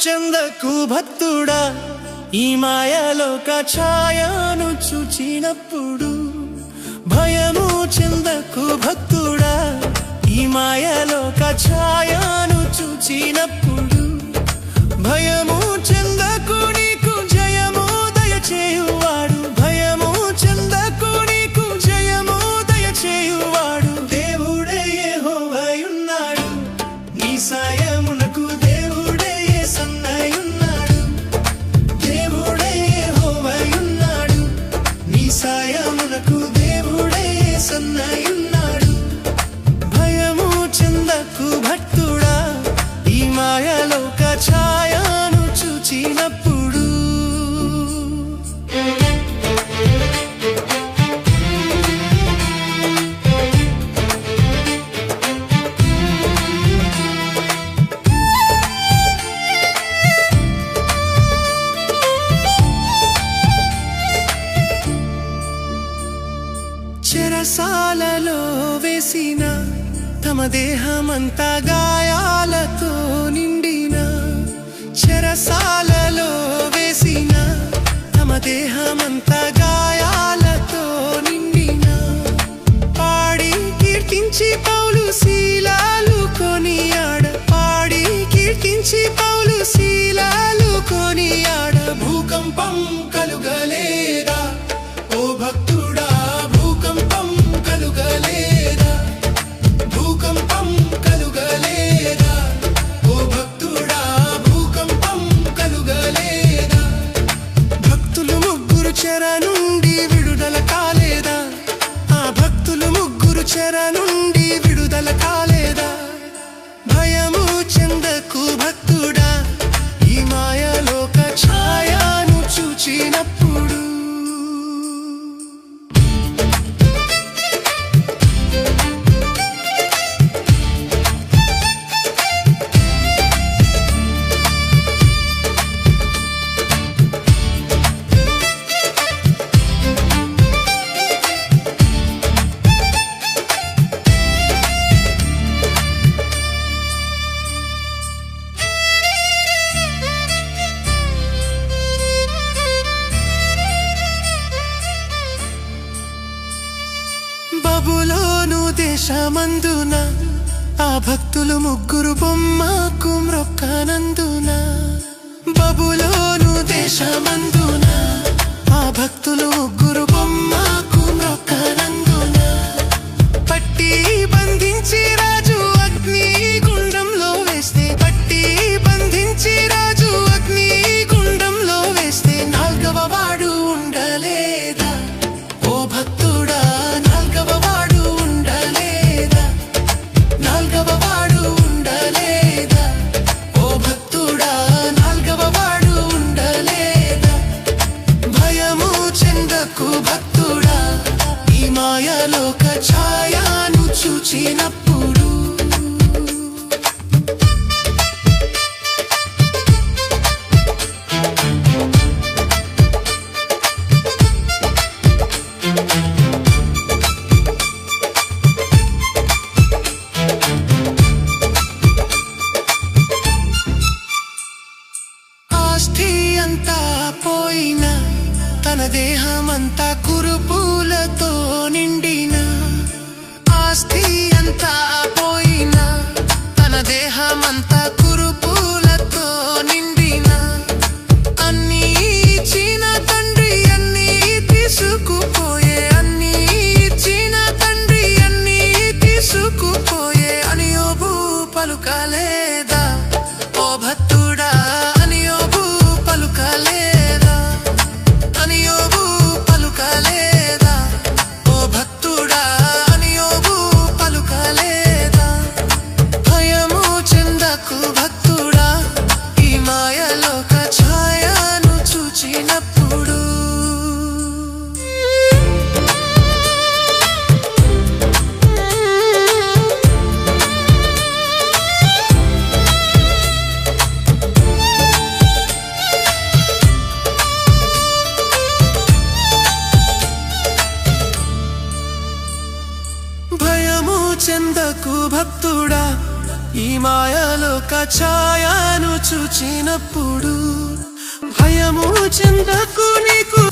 చెందకు భక్తుడా ఈ మాయలోక ఛాయను చూచినప్పుడు భయము చెందకు భక్తుడా ఈ మాయలోక ఛాయను చూచినప్పుడు భయము చెందకు నీకు జయము దయచేయువాడు భయము చెందకు నీకు జయము దయచేయువాడు దేవుడే యెహోవాయున్నాడు నీ సాయమునకు దేవుడే యేసన్నయున్నాడు దేవుడే యెహోవాయున్నాడు నీ సాయమునకు దేవుడే యేసన్నయున్నాడు భయము చెందకు భక్తుడా ఈ మాయలోక ఛాయను చూచినప్పుడు చెరసాలలో వేసిన తమ దేహమంతా గాయాలతో నిండిన చెరసాలలో వేసిన తమ దేహమంతా గాయాలతో నిండిన పాడి కీర్తించి పౌలు శీలాలు కొనియాడ పాడి కీర్తించి పౌలు శీలాలు కొనియాడ భూకంపం కలుగలేదా ఓ భక్తుడా భూకంపం కలుగలేదా భూకంపం కలుగలేదా ఓ భక్తుడా భూకంపం కలుగలేదా భక్తులు ముగ్గురు చెర నుండి విడుదల కాలేదా ఆ భక్తులు ముగ్గురు చెర నుండి విడుదల కాలేదా భయము చెందకు భక్తుడా ఈ మాయలోక ఛాయను చూచినప్పుడు బబులోను దేశమందున ఆ భక్తులు ముగ్గురు బొమ్మకు మ్రొక్కనందున బబులోను దేశమందున ఆ భక్తులు ముగ్గురు బొమ్మకు మ్రొక్కనందున పట్టి బంధించి రాజు అగ్ని గుండంలో వేస్తే పట్టి బంధించి రాజు అగ్ని గుండంలో వేస్తే నాల్గవ వాడు ఉండలేదా ఓ భక్తుడా నాల్గవ వాడు ఉండలేదా నాల్గవ వాడు ఉండలేదా ఓ భక్తుడా నాల్గవ వాడు ఉండలేదా భయము చెందకు భక్తుడా ఈ మాయలోక ఛాయను చూచినప్పుడు ఆస్తి అంతా పోయినా తన దేహమంతా కురుపులతో నిండిన ఆస్తి అంతా పోయినా తన దేహమంతా కురుపులతో నిండిన అన్నీ ఇచ్చిన తండ్రి అన్నీ తీసుకుపోయే అన్నీ ఇచ్చిన తండ్రి అన్నీ తీసుకుపోయే అని యోబు పలుకలేదా ఓ భక్తుడా అని యోబు పలుకలేదా అని యోబు పలుకలేదా ఓ భక్తుడా అని యోబు పలుకలేదా భయము చెందకు భక్తుడా ఈ మాయలోక ఛాయను చూచినప్పుడు భయము చెందకు భక్తుడా ఈ మాయలో ఒక ఛాయను చూచినప్పుడు భయము చెందకు నీకు